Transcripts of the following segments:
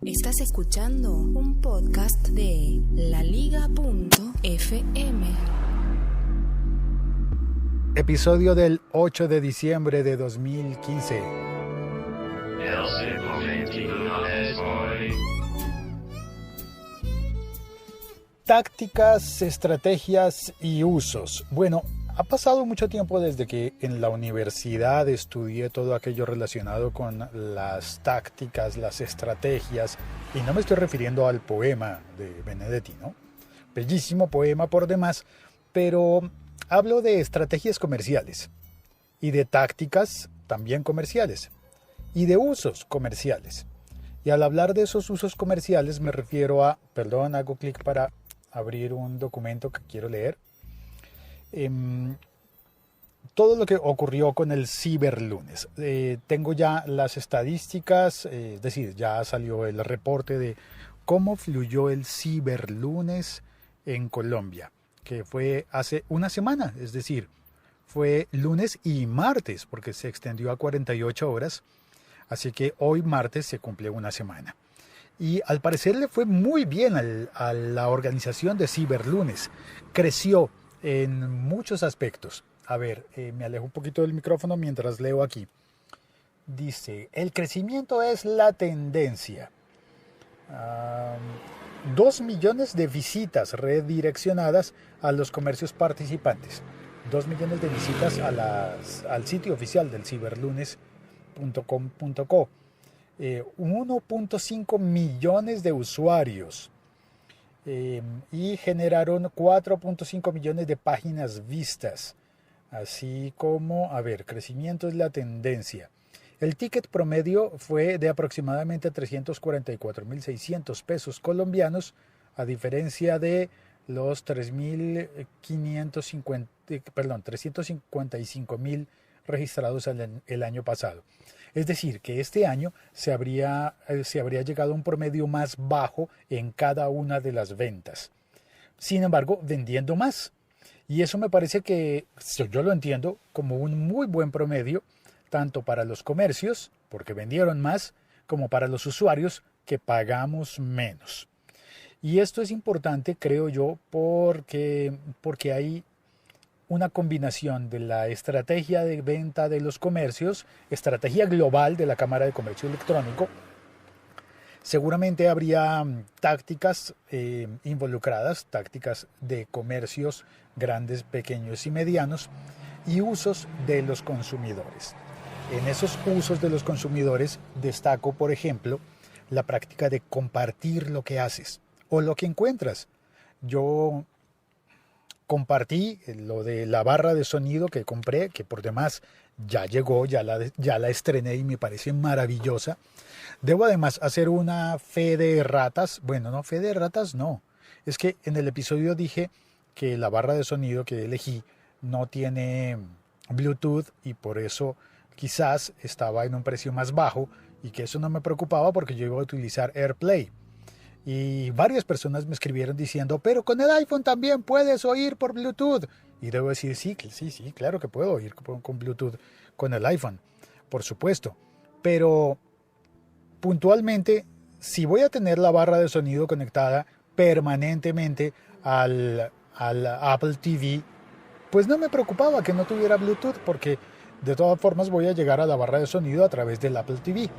Estás escuchando un podcast de laliga.fm. Episodio del 8 de diciembre de 2015. Tácticas, estrategias y usos. Bueno, ha pasado mucho tiempo desde que en la universidad estudié todo aquello relacionado con las tácticas, las estrategias, y no me estoy refiriendo al poema de Benedetti, ¿no? Bellísimo poema por demás, pero hablo de estrategias comerciales y de tácticas también comerciales y de usos comerciales. Y al hablar de esos usos comerciales me refiero a, hago clic para abrir un documento que quiero leer. Todo lo que ocurrió con el ciberlunes. Tengo ya las estadísticas, es decir, ya salió el reporte de cómo fluyó el ciberlunes en Colombia, que fue hace una semana, es decir, fue lunes y martes, porque se extendió a 48 horas, así que hoy martes se cumple una semana. Y al parecer le fue muy bien a la organización de ciberlunes, creció en muchos aspectos. A ver, me alejo un poquito del micrófono mientras leo aquí. Dice, el crecimiento es la tendencia. 2 millones de visitas redireccionadas a los comercios participantes. 2 millones de visitas al sitio oficial del ciberlunes.com.co. 1.5 millones de usuarios. Y generaron 4.5 millones de páginas vistas. Así como, crecimiento es la tendencia. El ticket promedio fue de aproximadamente 344.600 pesos colombianos, a diferencia de los 355.000 registrados el año pasado. Es decir, que este año se habría llegado a un promedio más bajo en cada una de las ventas. Sin embargo, vendiendo más. Y eso me parece que, yo lo entiendo, como un muy buen promedio, tanto para los comercios, porque vendieron más, como para los usuarios, que pagamos menos. Y esto es importante, creo yo, porque hay una combinación de la estrategia de venta de los comercios, estrategia global de la Cámara de Comercio Electrónico. Seguramente habría tácticas involucradas, tácticas de comercios grandes, pequeños y medianos, y usos de los consumidores. En esos usos de los consumidores destaco, por ejemplo, la práctica de compartir lo que haces o lo que encuentras. Yo compartí lo de la barra de sonido que compré, que por demás ya llegó, ya la estrené y me parece maravillosa. Debo además hacer una fe de ratas. Bueno, no, fe de ratas no. Es que en el episodio dije que la barra de sonido que elegí no tiene Bluetooth y por eso quizás estaba en un precio más bajo y que eso no me preocupaba porque yo iba a utilizar AirPlay. Y varias personas me escribieron diciendo, pero con el iPhone también puedes oír por Bluetooth. Y debo decir, sí, claro que puedo oír con Bluetooth con el iPhone, por supuesto. Pero puntualmente, si voy a tener la barra de sonido conectada permanentemente al Apple TV, pues no me preocupaba que no tuviera Bluetooth, porque de todas formas voy a llegar a la barra de sonido a través del Apple TV.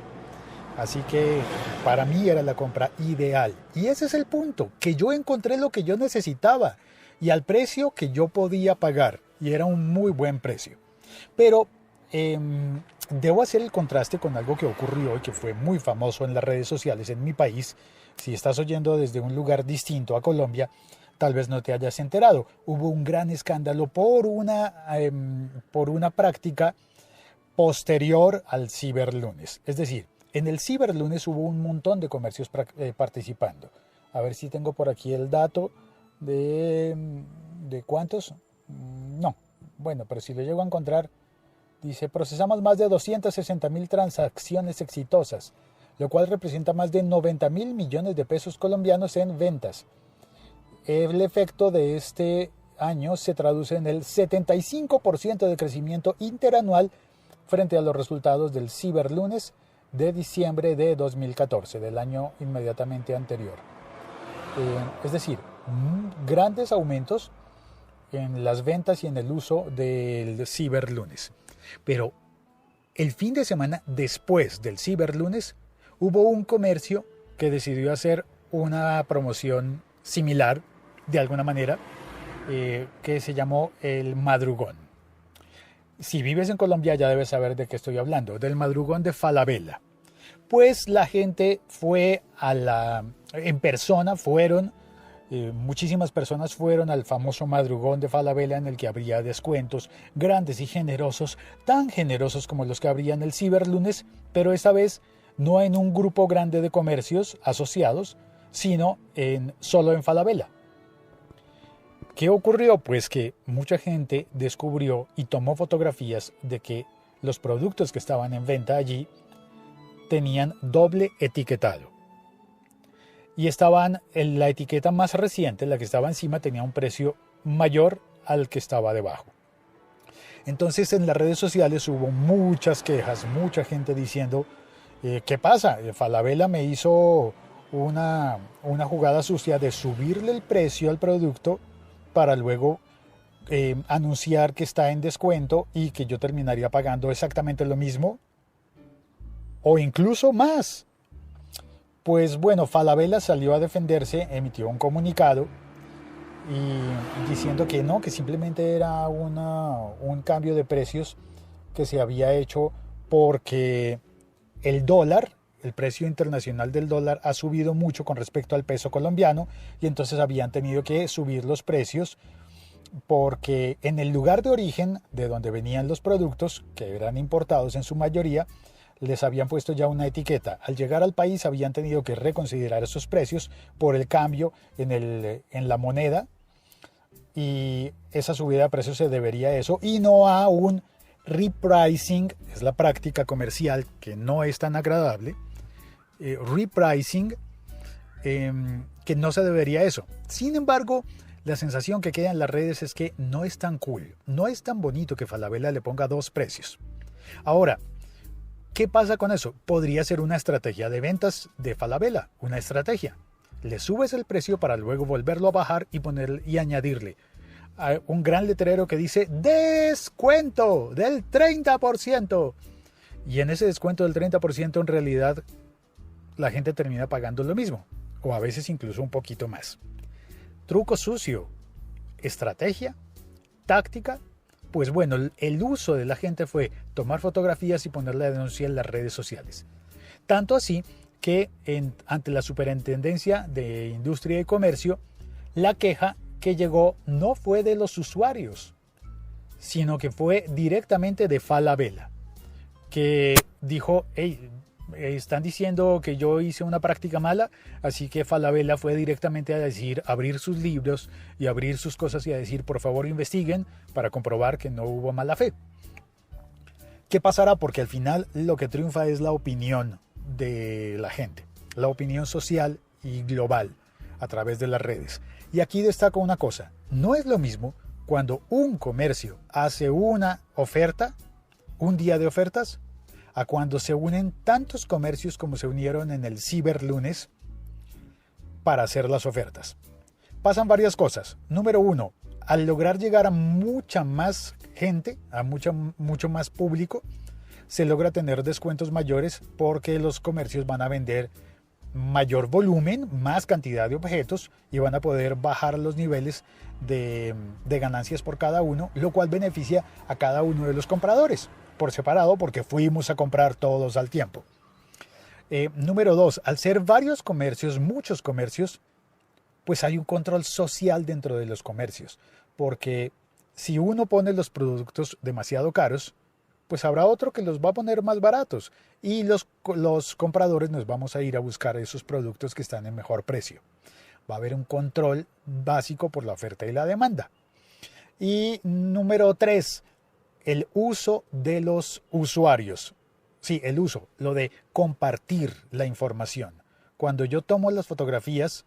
Así que para mí era la compra ideal. Y ese es el punto, que yo encontré lo que yo necesitaba y al precio que yo podía pagar. Y era un muy buen precio. Pero debo hacer el contraste con algo que ocurrió y que fue muy famoso en las redes sociales en mi país. Si estás oyendo desde un lugar distinto a Colombia, tal vez no te hayas enterado. Hubo un gran escándalo por una práctica posterior al ciberlunes. Es decir, en el ciberlunes hubo un montón de comercios participando. A ver si tengo por aquí el dato de cuántos. No, bueno, pero si lo llego a encontrar, dice, procesamos más de 260.000 transacciones exitosas, lo cual representa más de 90.000 millones de pesos colombianos en ventas. El efecto de este año se traduce en el 75% de crecimiento interanual frente a los resultados del ciberlunes de diciembre de 2014, del año inmediatamente anterior. Es decir, grandes aumentos en las ventas y en el uso del ciberlunes. Pero el fin de semana después del ciberlunes hubo un comercio que decidió hacer una promoción similar, de alguna manera, que se llamó el madrugón. Si vives en Colombia ya debes saber de qué estoy hablando, del madrugón de Falabella. Pues la gente fue en persona, muchísimas personas fueron al famoso madrugón de Falabella, en el que habría descuentos grandes y generosos, tan generosos como los que habría en el ciberlunes, pero esta vez no en un grupo grande de comercios asociados, sino solo en Falabella. ¿Qué ocurrió? Pues que mucha gente descubrió y tomó fotografías de que los productos que estaban en venta allí tenían doble etiquetado. Y la etiqueta más reciente, la que estaba encima, tenía un precio mayor al que estaba debajo. Entonces en las redes sociales hubo muchas quejas, mucha gente diciendo, ¿qué pasa? Falabella me hizo una jugada sucia de subirle el precio al producto para luego anunciar que está en descuento y que yo terminaría pagando exactamente lo mismo o incluso más. Pues bueno, Falabella salió a defenderse, emitió un comunicado y diciendo que no, que simplemente era un cambio de precios que se había hecho porque el dólar, el precio internacional del dólar ha subido mucho con respecto al peso colombiano y entonces habían tenido que subir los precios porque en el lugar de origen de donde venían los productos, que eran importados en su mayoría, les habían puesto ya una etiqueta. Al llegar al país habían tenido que reconsiderar esos precios por el cambio en la moneda, y esa subida de precios se debería a eso y no a un repricing. Es la práctica comercial que no es tan agradable. Repricing, que no se debería a eso. Sin embargo, la sensación que queda en las redes es que no es tan cool, no es tan bonito que Falabella le ponga dos precios. Ahora, ¿qué pasa con eso? Podría ser una estrategia de ventas de Falabella, una estrategia. Le subes el precio para luego volverlo a bajar y añadirle un gran letrero que dice descuento del 30%. Y en ese descuento del 30% en realidad la gente termina pagando lo mismo, o a veces incluso un poquito más. Truco sucio, estrategia, táctica. Pues bueno, el uso de la gente fue tomar fotografías y poner la denuncia en las redes sociales. Tanto así que ante la Superintendencia de Industria y Comercio, la queja que llegó no fue de los usuarios, sino que fue directamente de Falabella, que dijo, hey, están diciendo que yo hice una práctica mala, así que Falabella fue directamente a abrir sus libros y abrir sus cosas y a decir, por favor investiguen para comprobar que no hubo mala fe. ¿Qué pasará? Porque al final lo que triunfa es la opinión de la gente, la opinión social y global a través de las redes. Y aquí destaco una cosa, no es lo mismo cuando un comercio hace una oferta, un día de ofertas, a cuando se unen tantos comercios como se unieron en el ciberlunes para hacer las ofertas. Pasan varias cosas. Número uno, al lograr llegar a mucha más gente, a mucho más público, se logra tener descuentos mayores porque los comercios van a vender mayor volumen, más cantidad de objetos y van a poder bajar los niveles de ganancias por cada uno, lo cual beneficia a cada uno de los compradores por separado porque fuimos a comprar todos al tiempo. Número 2, al ser varios comercios, muchos comercios, pues hay un control social dentro de los comercios, porque si uno pone los productos demasiado caros, pues habrá otro que los va a poner más baratos y los compradores nos vamos a ir a buscar esos productos que están en mejor precio. Va a haber un control básico por la oferta y la demanda. Y número 3, el uso de los usuarios. Sí, el uso, lo de compartir la información. Cuando yo tomo las fotografías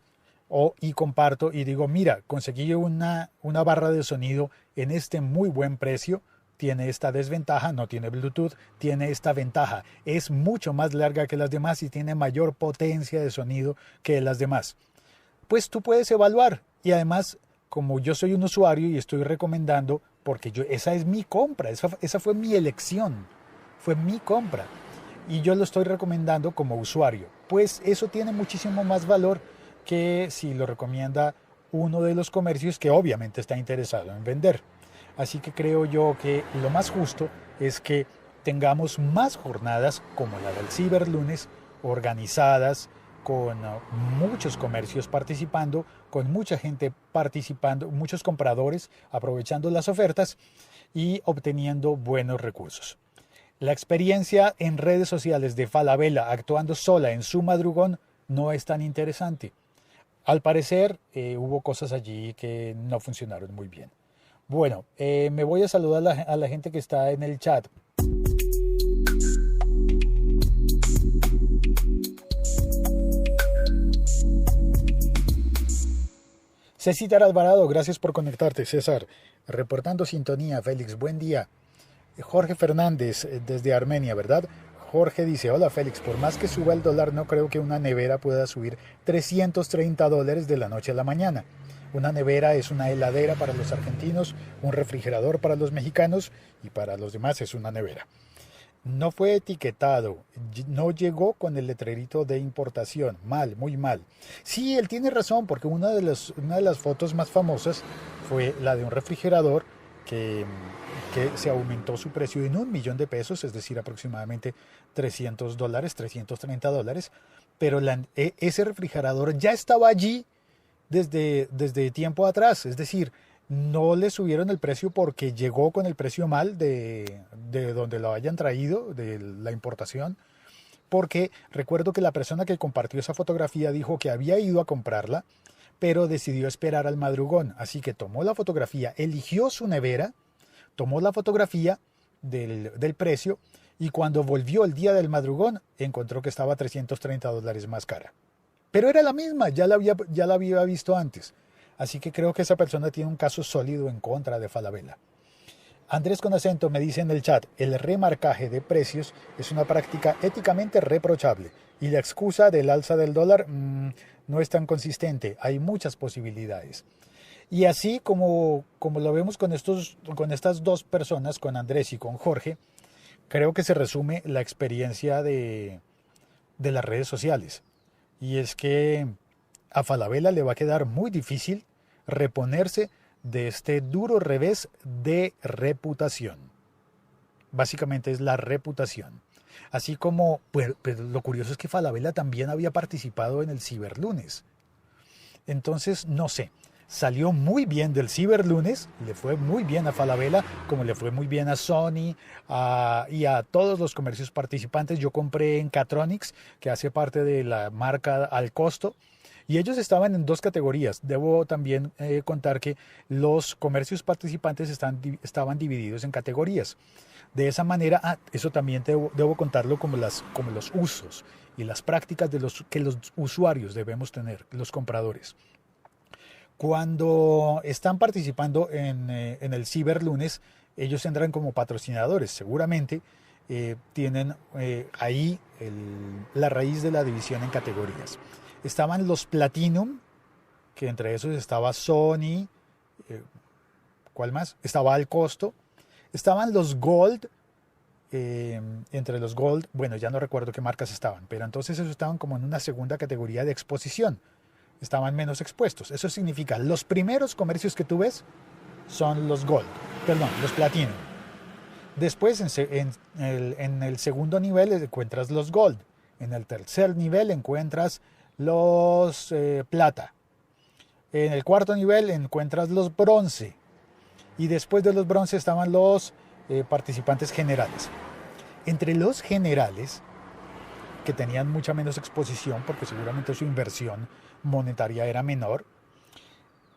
y comparto y digo, mira, conseguí una barra de sonido en este muy buen precio, tiene esta desventaja, no tiene Bluetooth, tiene esta ventaja, es mucho más larga que las demás y tiene mayor potencia de sonido que las demás. Pues tú puedes evaluar y además, como yo soy un usuario y estoy recomendando, porque esa es mi compra, esa fue mi elección, fue mi compra y yo lo estoy recomendando como usuario, pues eso tiene muchísimo más valor que si lo recomienda uno de los comercios que obviamente está interesado en vender. Así que creo yo que lo más justo es que tengamos más jornadas como la del Ciberlunes, organizadas, con muchos comercios participando, con mucha gente participando, muchos compradores aprovechando las ofertas y obteniendo buenos recursos. La experiencia en redes sociales de Falabella actuando sola en su madrugón no es tan interesante. Al parecer hubo cosas allí que no funcionaron muy bien. Bueno, me voy a saludar a la gente que está en el chat. César Alvarado, gracias por conectarte, César. Reportando sintonía, Félix, buen día. Jorge Fernández, desde Armenia, ¿verdad? Jorge dice, hola Félix, por más que suba el dólar, no creo que una nevera pueda subir $330 de la noche a la mañana. Una nevera es una heladera para los argentinos, un refrigerador para los mexicanos y para los demás es una nevera. No fue etiquetado, no llegó con el letrerito de importación, mal, muy mal. Sí, él tiene razón, porque una de las fotos más famosas fue la de un refrigerador que se aumentó su precio en $1.000.000, es decir, aproximadamente $300, $330, pero ese refrigerador ya estaba allí desde tiempo atrás, es decir, no le subieron el precio porque llegó con el precio mal de donde lo hayan traído, de la importación, porque recuerdo que la persona que compartió esa fotografía dijo que había ido a comprarla, pero decidió esperar al madrugón, así que tomó la fotografía, eligió su nevera, tomó la fotografía del precio y cuando volvió el día del madrugón encontró que estaba $330 más cara. Pero era la misma, ya la había visto antes. Así que creo que esa persona tiene un caso sólido en contra de Falabella. Andrés con acento me dice en el chat, el remarcaje de precios es una práctica éticamente reprochable y la excusa del alza del dólar no es tan consistente, hay muchas posibilidades. Y así como lo vemos con estas dos personas, con Andrés y con Jorge, creo que se resume la experiencia de las redes sociales. Y es que a Falabella le va a quedar muy difícil reponerse de este duro revés de reputación. Básicamente es la reputación. Así como, pues lo curioso es que Falabella también había participado en el Ciberlunes. Entonces, no sé, salió muy bien del Ciberlunes, le fue muy bien a Falabella, como le fue muy bien a Sony y a todos los comercios participantes. Yo compré en Catronics, que hace parte de la marca Al Costo, y ellos estaban en dos categorías. Debo también contar que los comercios participantes estaban divididos en categorías. De esa manera, eso también debo contarlo como los usos y las prácticas que los usuarios debemos tener, los compradores. Cuando están participando en el Ciberlunes, ellos entran como patrocinadores. Seguramente tienen ahí la raíz de la división en categorías. Estaban los Platinum, que entre esos estaba Sony, ¿cuál más? Estaba Al Costo. Estaban los Gold, entre los Gold, bueno, ya no recuerdo qué marcas estaban, pero entonces esos estaban como en una segunda categoría de exposición. Estaban menos expuestos. Eso significa, los primeros comercios que tú ves son los Gold, perdón, los Platinum. Después, en el segundo nivel encuentras los Gold. En el tercer nivel encuentras los Plata. En el cuarto nivel encuentras los Bronce. Y después de los Bronce estaban los participantes generales. Entre los generales, que tenían mucha menos exposición, porque seguramente su inversión monetaria era menor,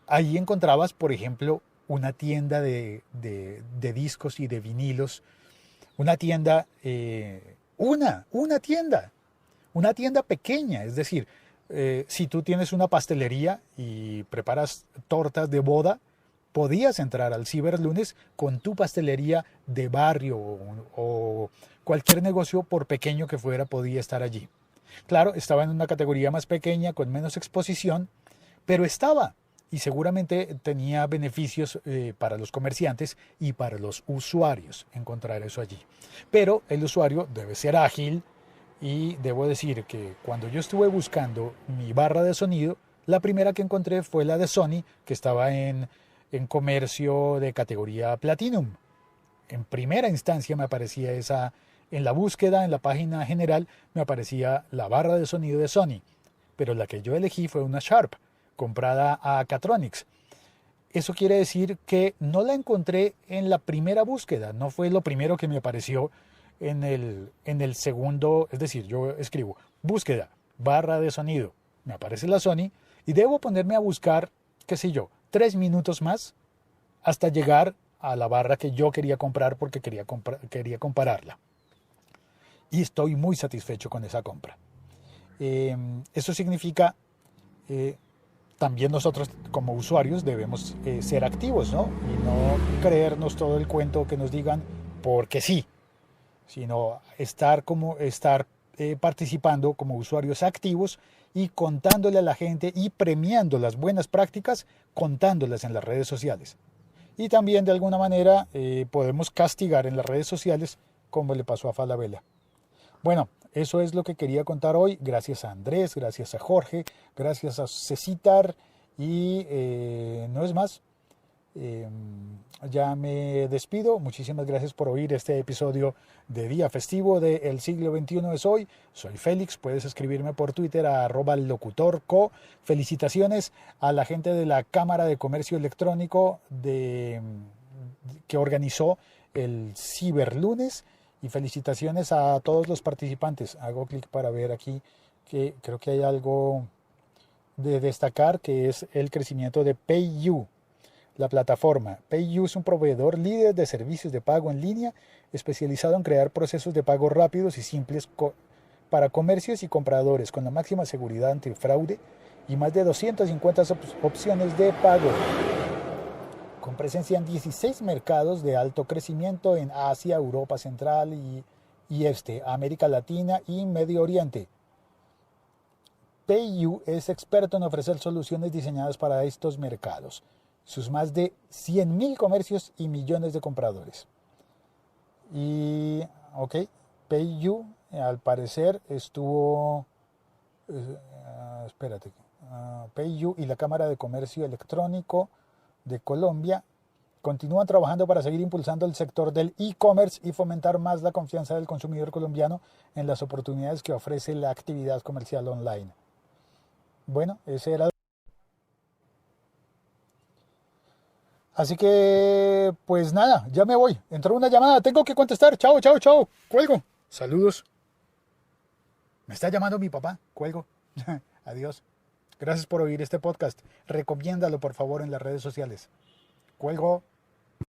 ahí encontrabas, por ejemplo, una tienda de discos y de vinilos, una tienda, una tienda pequeña, es decir, si tú tienes una pastelería y preparas tortas de boda, podías entrar al Ciberlunes con tu pastelería de barrio o cualquier negocio, por pequeño que fuera, podía estar allí. Claro, estaba en una categoría más pequeña, con menos exposición, pero estaba. Y seguramente tenía beneficios para los comerciantes y para los usuarios encontrar eso allí. Pero el usuario debe ser ágil y debo decir que cuando yo estuve buscando mi barra de sonido, la primera que encontré fue la de Sony, que estaba en comercio de categoría Platinum. En primera instancia me aparecía esa, en la búsqueda, en la página general, me aparecía la barra de sonido de Sony. Pero la que yo elegí fue una Sharp, comprada a Acatronics. Eso quiere decir que no la encontré en la primera búsqueda, no fue lo primero que me apareció en el segundo, es decir, yo escribo búsqueda, barra de sonido, me aparece la Sony y debo ponerme a buscar, qué sé yo, 3 minutos más hasta llegar a la barra que yo quería comprar porque quería compararla. Y estoy muy satisfecho con esa compra. Eso significa también nosotros como usuarios debemos ser activos, ¿no? Y no creernos todo el cuento que nos digan porque sí, sino estar participando como usuarios activos y contándole a la gente y premiando las buenas prácticas, contándolas en las redes sociales. Y también de alguna manera podemos castigar en las redes sociales como le pasó a Falabella. Bueno, eso es lo que quería contar hoy. Gracias a Andrés, gracias a Jorge, gracias a Cecitar y no es más. Ya me despido. Muchísimas gracias por oír este episodio de Día Festivo de El Siglo XXI es Hoy. Soy Félix, puedes escribirme por Twitter a @locutorco. Felicitaciones a la gente de la Cámara de Comercio Electrónico que organizó el Ciberlunes. Y felicitaciones a todos los participantes. Hago clic para ver aquí que creo que hay algo de destacar, que es el crecimiento de PayU. La plataforma PayU es un proveedor líder de servicios de pago en línea especializado en crear procesos de pago rápidos y simples para comercios y compradores con la máxima seguridad antifraude y más de 250 opciones de pago. Con presencia en 16 mercados de alto crecimiento en Asia, Europa Central y Este, América Latina y Medio Oriente. PayU es experto en ofrecer soluciones diseñadas para estos mercados. Sus más de 100.000 comercios y millones de compradores. Y, PayU al parecer estuvo... PayU y la Cámara de Comercio Electrónico de Colombia continúan trabajando para seguir impulsando el sector del e-commerce y fomentar más la confianza del consumidor colombiano en las oportunidades que ofrece la actividad comercial online. Bueno, ese era. Así que, pues nada, ya me voy. Entró una llamada, tengo que contestar. Chao, chao, chao. Cuelgo. Saludos. Me está llamando mi papá. Cuelgo. Adiós. Gracias por oír este podcast. Recomiéndalo, por favor, en las redes sociales. Cuelgo.